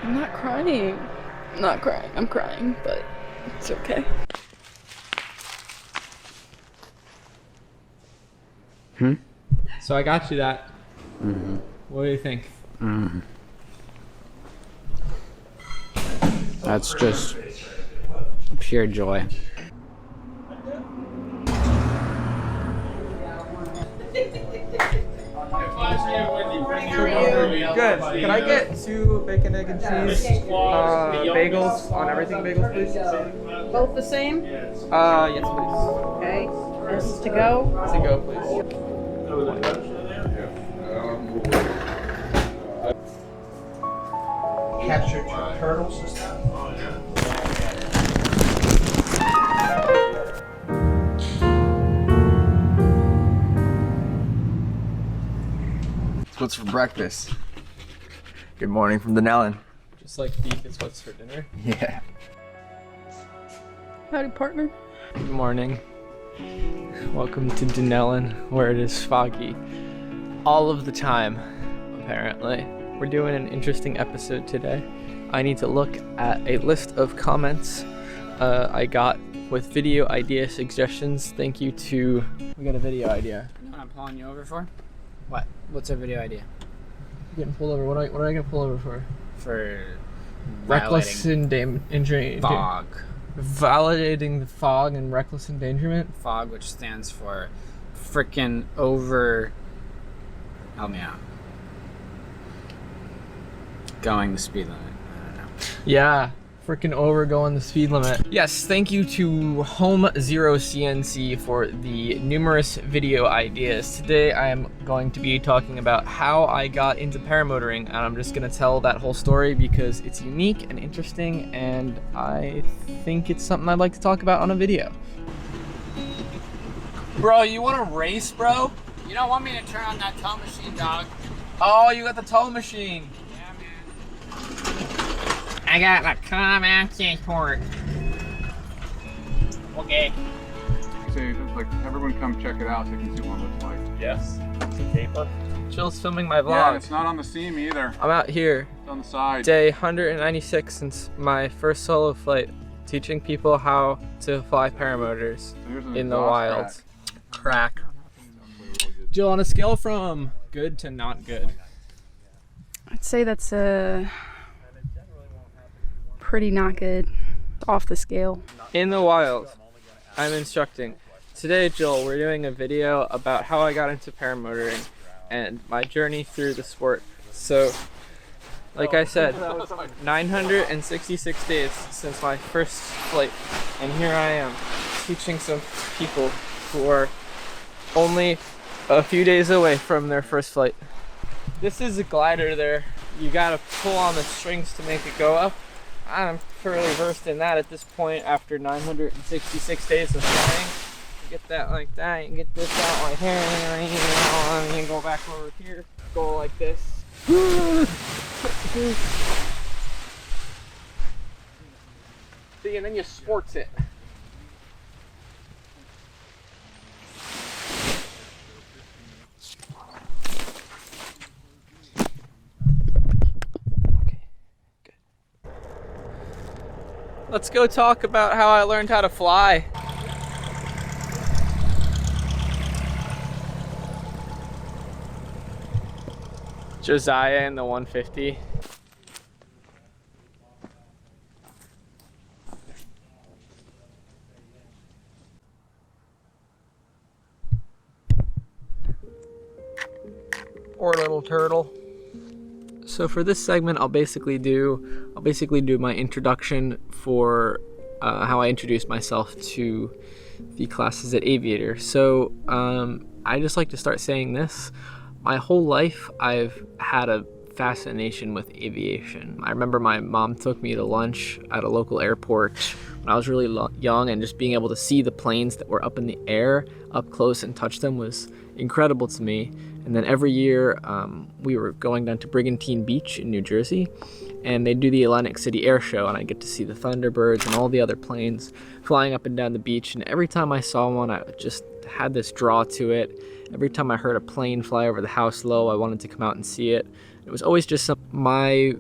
I'm not crying. I'm not crying. I'm crying, but it's okay. So I got you that. What do you think? That's just pure joy. Good. Can I get 2 bacon, egg, and cheese bagels on everything bagels, please? Both the same? Yes, please. Okay. This is to go? To go, please. Captured turtles and stuff. What's for breakfast? Good morning from Denellen. Just like beef is what's for dinner. Yeah. Howdy, partner. Good morning. Welcome to Denellen, where it is foggy all of the time, apparently. We're doing an interesting episode today. I need to look at a list of comments I got with video idea suggestions. Thank you to... We got a video idea. You know what I'm pulling you over for? What? What's our video idea? Getting pulled over. What am I gonna pull over for? For Reckless endangerment. fog. Validating the fog and reckless endangerment. Fog, which stands for frickin' over. Help me out. Going the speed limit. I don't know. Yeah, freaking over going the speed limit. Yes, thank you to Home Zero CNC for the numerous video ideas. Today I am going to be talking about how I got into paramotoring, and I'm just gonna tell that whole story because it's unique and interesting, and I think it's something I'd like to talk about on a video. Bro, you wanna race, bro? You don't want me to turn on that tow machine, dog. Oh, you got the tow machine. I got a command port. Okay. Say, like, everyone come check it out so you can see what it looks like. Yes. Jill's filming my vlog. Yeah, it's not on the seam either. I'm out here. It's on the side. Day 196 since my first solo flight, teaching people how to fly paramotors So here's an in the exhaust wild. crack. Jill, on a scale from good to not good. I'd say that's pretty not good. Off the scale. In the wild, I'm instructing. Today, Jill, we're doing a video about how I got into paramotoring and my journey through the sport. So, like I said, 966 days since my first flight, and here I am teaching some people who are only a few days away from their first flight. This is a glider there. You gotta pull on the strings to make it go up. I'm fairly versed in that at this point after 966 days of flying. You get that like that, you get this out like here, and you go back over here, go like this. See, and then you sports it. Let's go talk about how I learned how to fly. Josiah in the 150. Poor little turtle. So for this segment, I'll basically do my introduction for how I introduced myself to the classes at Aviator. So I just like to start saying this. My whole life, I've had a fascination with aviation. I remember my mom took me to lunch at a local airport when I was really young, and just being able to see the planes that were up in the air up close and touch them was incredible to me. And then every year we were going down to Brigantine Beach in New Jersey, and they do the Atlantic City Air Show, and I get to see the Thunderbirds and all the other planes flying up and down the beach. And every time I saw one, I just had this draw to it. Every time I heard a plane fly over the house low, I wanted to come out and see it. It was always just my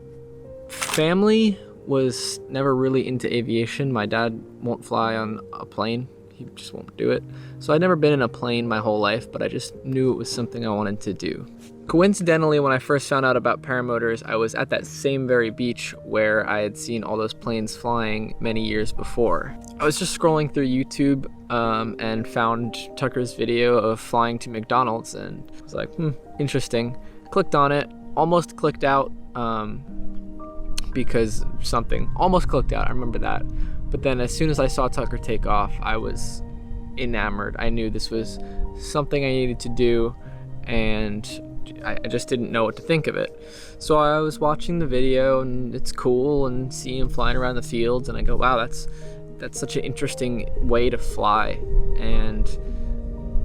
Family was never really into aviation. My dad won't fly on a plane. He just won't do it. So I'd never been in a plane my whole life, but I just knew it was something I wanted to do. Coincidentally, when I first found out about paramotors, I was at that same very beach where I had seen all those planes flying many years before. I was just scrolling through YouTube and found Tucker's video of flying to McDonald's and was like, interesting. Clicked on it, almost clicked out because something, almost clicked out, I remember that. But then as soon as I saw Tucker take off, I was enamored. I knew this was something I needed to do, and I just didn't know what to think of it. So I was watching the video, and it's cool, and see him flying around the fields, and I go, wow, that's such an interesting way to fly. And,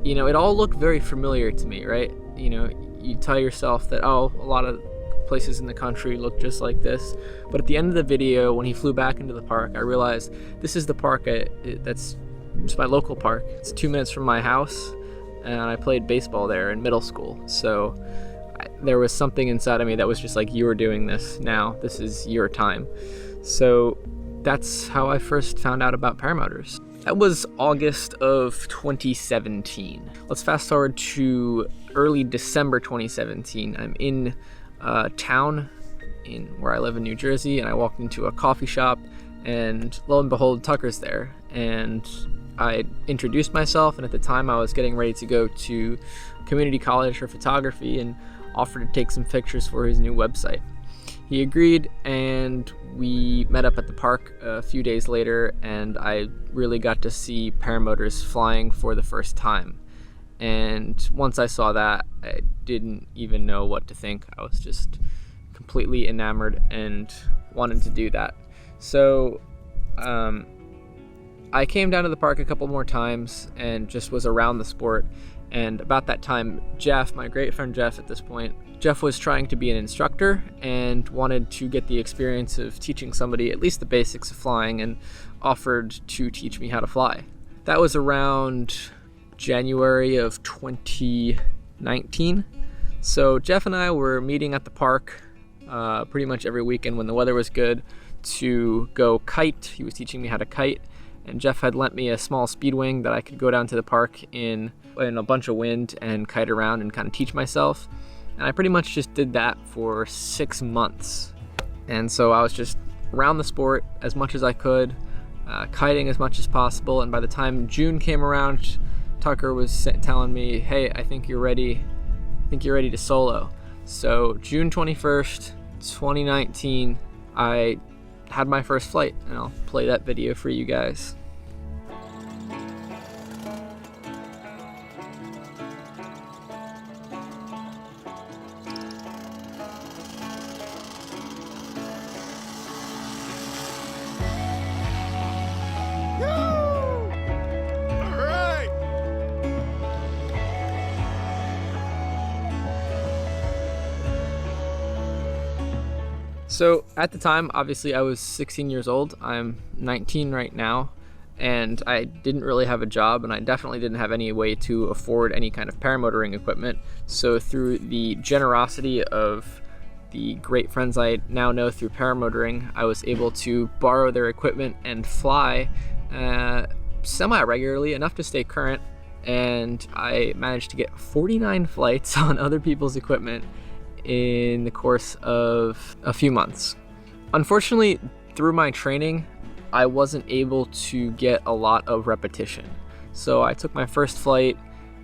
you know, it all looked very familiar to me, right? You know, you tell yourself that, oh, a lot of places in the country look just like this. But at the end of the video, when he flew back into the park, I realized this is the park it's my local park. It's 2 minutes from my house, and I played baseball there in middle school. So there was something inside of me that was just like, you're doing this now. This is your time. So that's how I first found out about paramotors. That was August of 2017. Let's fast forward to early December 2017. I'm in town in where I live in New Jersey, and I walked into a coffee shop, and lo and behold, Tucker's there. And I introduced myself, and at the time I was getting ready to go to community college for photography and offered to take some pictures for his new website. He agreed, and we met up at the park a few days later, and I really got to see paramotors flying for the first time. And once I saw that, I didn't even know what to think. I was just completely enamored and wanted to do that. So I came down to the park a couple more times and just was around the sport. And about that time, Jeff, my great friend Jeff at this point, Jeff was trying to be an instructor and wanted to get the experience of teaching somebody at least the basics of flying, and offered to teach me how to fly. That was around January of 2019. So Jeff and I were meeting at the park pretty much every weekend when the weather was good to go kite. He was teaching me how to kite, and Jeff had lent me a small speed wing that I could go down to the park in a bunch of wind and kite around and kind of teach myself. And I pretty much just did that for 6 months. And so I was just around the sport as much as I could, kiting as much as possible. And by the time June came around, Tucker was telling me, hey, I think you're ready to solo. So June 21st, 2019, I had my first flight, and I'll play that video for you guys. So at the time, obviously I was 16 years old. I'm 19 right now, and I didn't really have a job, and I definitely didn't have any way to afford any kind of paramotoring equipment. So through the generosity of the great friends I now know through paramotoring, I was able to borrow their equipment and fly semi-regularly, enough to stay current, and I managed to get 49 flights on other people's equipment in the course of a few months. Unfortunately, through my training, I wasn't able to get a lot of repetition. So I took my first flight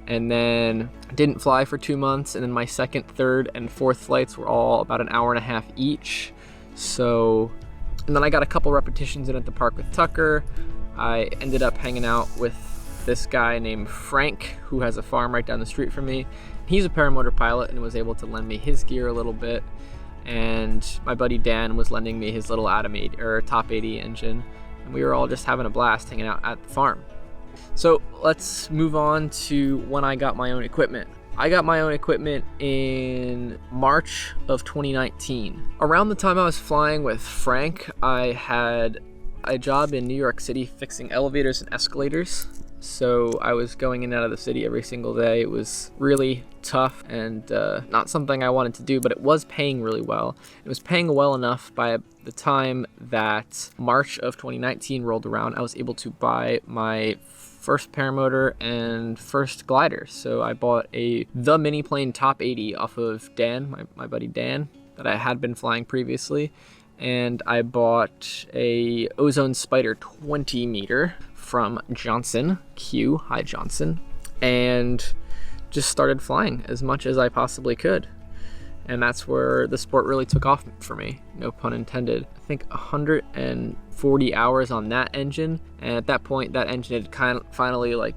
and then didn't fly for 2 months, and then my second, third, and fourth flights were all about an hour and a half each. So, and then I got a couple repetitions in at the park with Tucker. I ended up hanging out with this guy named Frank, who has a farm right down the street from me. He's a paramotor pilot and was able to lend me his gear a little bit, and my buddy Dan was lending me his little Top 80 engine, and we were all just having a blast hanging out at the farm. So let's move on to when I got my own equipment. I got my own equipment in March of 2019. Around the time I was flying with Frank, I had a job in New York City fixing elevators and escalators. So I was going in and out of the city every single day. It was really tough and not something I wanted to do, but it was paying really well. It was paying well enough by the time that March of 2019 rolled around, I was able to buy my first paramotor and first glider. So I bought the mini plane Top 80 off of Dan, my buddy Dan, that I had been flying previously. And I bought a Ozone Spider 20 meter from Johnson Q. Hi, Johnson. And just started flying as much as I possibly could. And that's where the sport really took off for me, no pun intended. I think 140 hours on that engine, and at that point that engine had finally like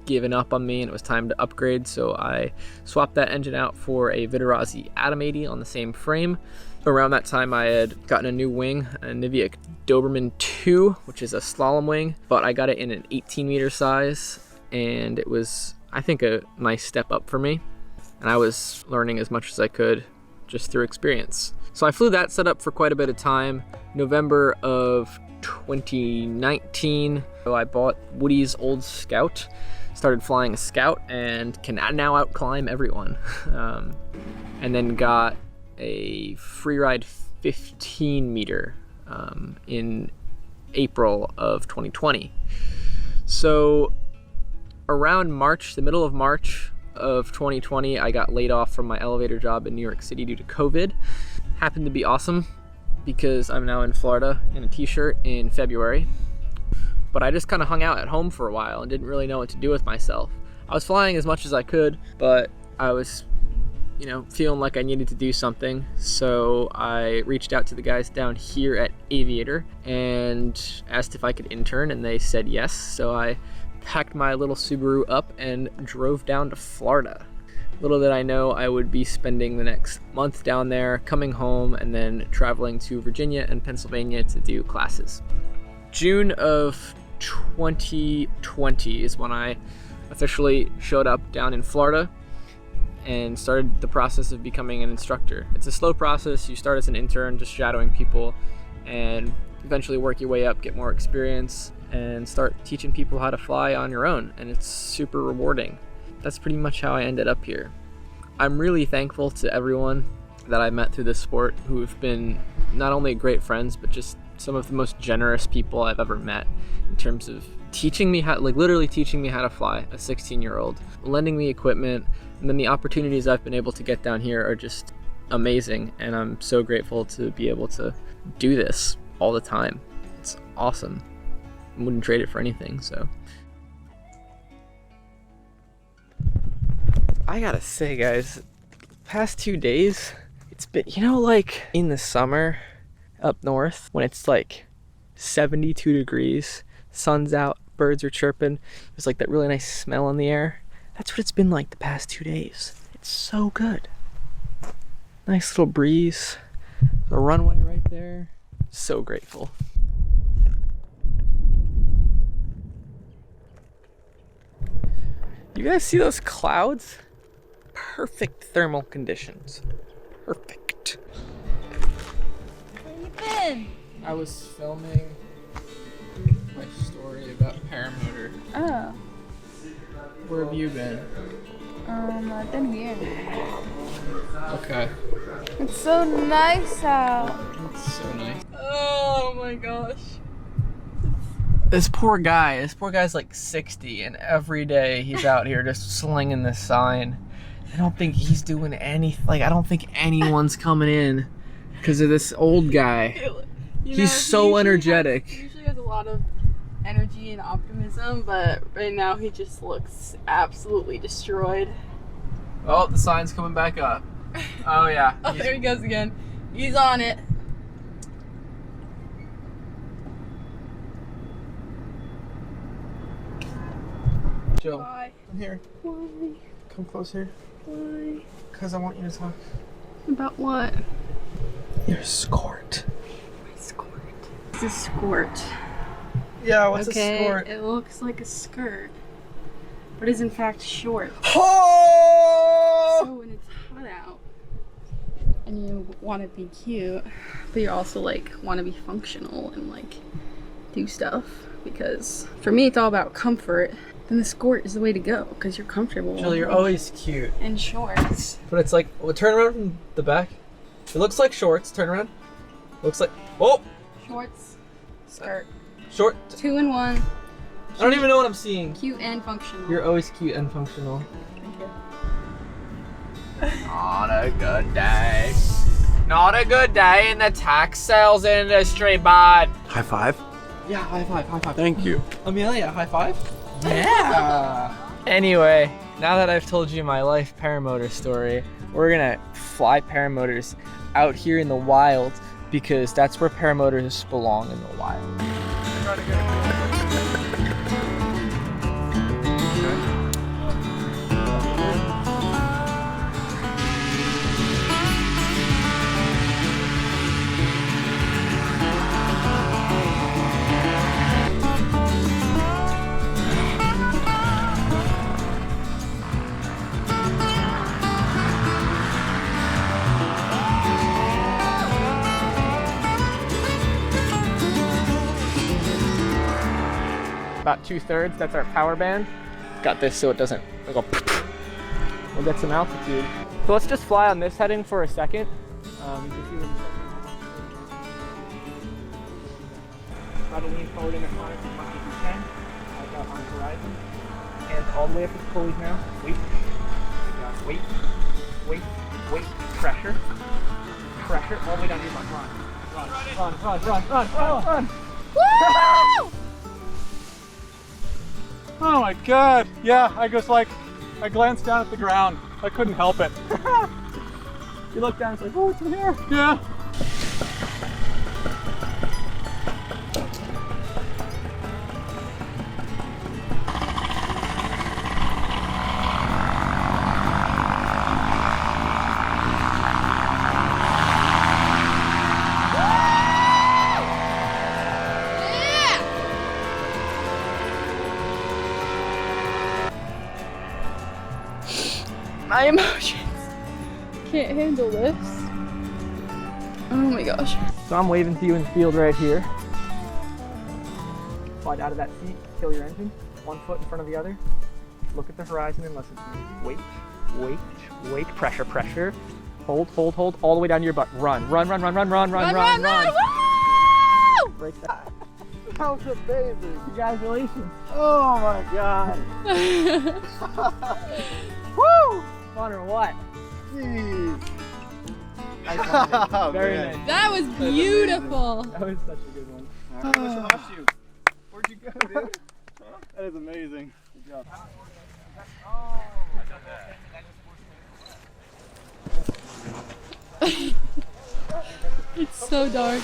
given up on me and it was time to upgrade, so I swapped that engine out for a Vitarazi Atom 80 on the same frame. Around that time I had gotten a new wing, a Niviak Doberman 2, which is a slalom wing, but I got it in an 18 meter size, and it was, I think, a nice step up for me. And I was learning as much as I could just through experience. So I flew that setup for quite a bit of time. November of 2019, so I bought Woody's old Scout, started flying a Scout, and can now out climb everyone. And then got a Freeride 15 meter in April of 2020. So around March, the middle of March of 2020, I got laid off from my elevator job in New York City due to COVID. Happened to be awesome because I'm now in Florida in a t-shirt in February. But I just kind of hung out at home for a while and didn't really know what to do with myself. I was flying as much as I could, but I was, feeling like I needed to do something. So I reached out to the guys down here at Aviator and asked if I could intern, and they said yes. So I packed my little Subaru up and drove down to Florida. Little did I know I would be spending the next month down there, coming home, and then traveling to Virginia and Pennsylvania to do classes. June of 2020 is when I officially showed up down in Florida and started the process of becoming an instructor. It's a slow process. You start as an intern, just shadowing people, and eventually work your way up, get more experience, and start teaching people how to fly on your own, and it's super rewarding. That's pretty much how I ended up here. I'm really thankful to everyone that I met through this sport who have been not only great friends, but just some of the most generous people I've ever met in terms of teaching me how, literally teaching me how to fly, a 16-year-old, lending me equipment, and then the opportunities I've been able to get down here are just amazing, and I'm so grateful to be able to do this all the time. It's awesome. I wouldn't trade it for anything, so. I gotta say, guys, past 2 days, it's been, like in the summer up north when it's like 72 degrees, sun's out, birds are chirping, there's like that really nice smell in the air. That's what it's been like the past 2 days. It's so good. Nice little breeze, the runway right there. So grateful. You guys see those clouds? Perfect thermal conditions. Perfect. Where you been? I was filming my story about Paramotor. Oh. Where have you been? I've been here. Okay. It's so nice out. It's so nice. Oh my gosh. This poor guy's like 60, and every day he's out here just slinging this sign. I don't think he's doing anything. I don't think anyone's coming in because of this old guy. He's so energetic. He usually has a lot of energy and optimism, but right now he just looks absolutely destroyed. Oh, the sign's coming back up. Oh yeah. Oh, there he goes again. He's on it. Jill, Why? come here. Why? Come close here. Why? Because I want you to talk. About what? Your escort. My skirt. It's a skirt. Yeah, what's Okay, a skirt? it looks like a skirt, but is in fact short. Oh! So when it's hot out and you want to be cute, but you also want to be functional and do stuff, because for me it's all about comfort, then the skirt is the way to go because you're comfortable. Jill, you're always cute. in shorts. But it's turn around from the back. It looks like shorts. Turn around. Looks like, Oh! Shorts, skirt. Short. 2 in 1. I don't even know what I'm seeing. Cute and functional. You're always cute and functional. Thank you. On a good day. Not a good day in the tax sales industry, bud. High five. Yeah, high five, high five. Thank you. Amelia, high five? Yeah. Anyway, now that I've told you my life paramotor story, we're gonna fly paramotors out here in the wild because that's where paramotors belong, in the wild. About 2/3, that's our power band. Got this so it doesn't go. We'll get some altitude. So let's just fly on this heading for a second. You can see where try to lean forward in the corner as much as you can. Like out on the horizon. Hands all the way up to the pulleys now. Wait. Wait. Wait. Wait. Pressure. Pressure all the way down to your butt. Run. Woo! Oh my God. Yeah, I glanced down at the ground. I couldn't help it. You look down, it's like, oh, it's in here. Yeah. My emotions can't handle this. Oh my gosh. So I'm waving to you in the field right here. Slide out of that seat, kill your engine. 1 foot in front of the other. Look at the horizon and listen to me. Wait, wait, wait. Pressure, pressure. Hold, hold, hold. All the way down to your butt. Run. Run! Woo! Break that. That was amazing. Congratulations. Oh my God. Woo! Fun or what? Jeez. Nice one. Oh, Very man. nice. That was beautiful. That was such a good one. I lost you. Where'd you go, dude? That is amazing. Good job. It's so dark.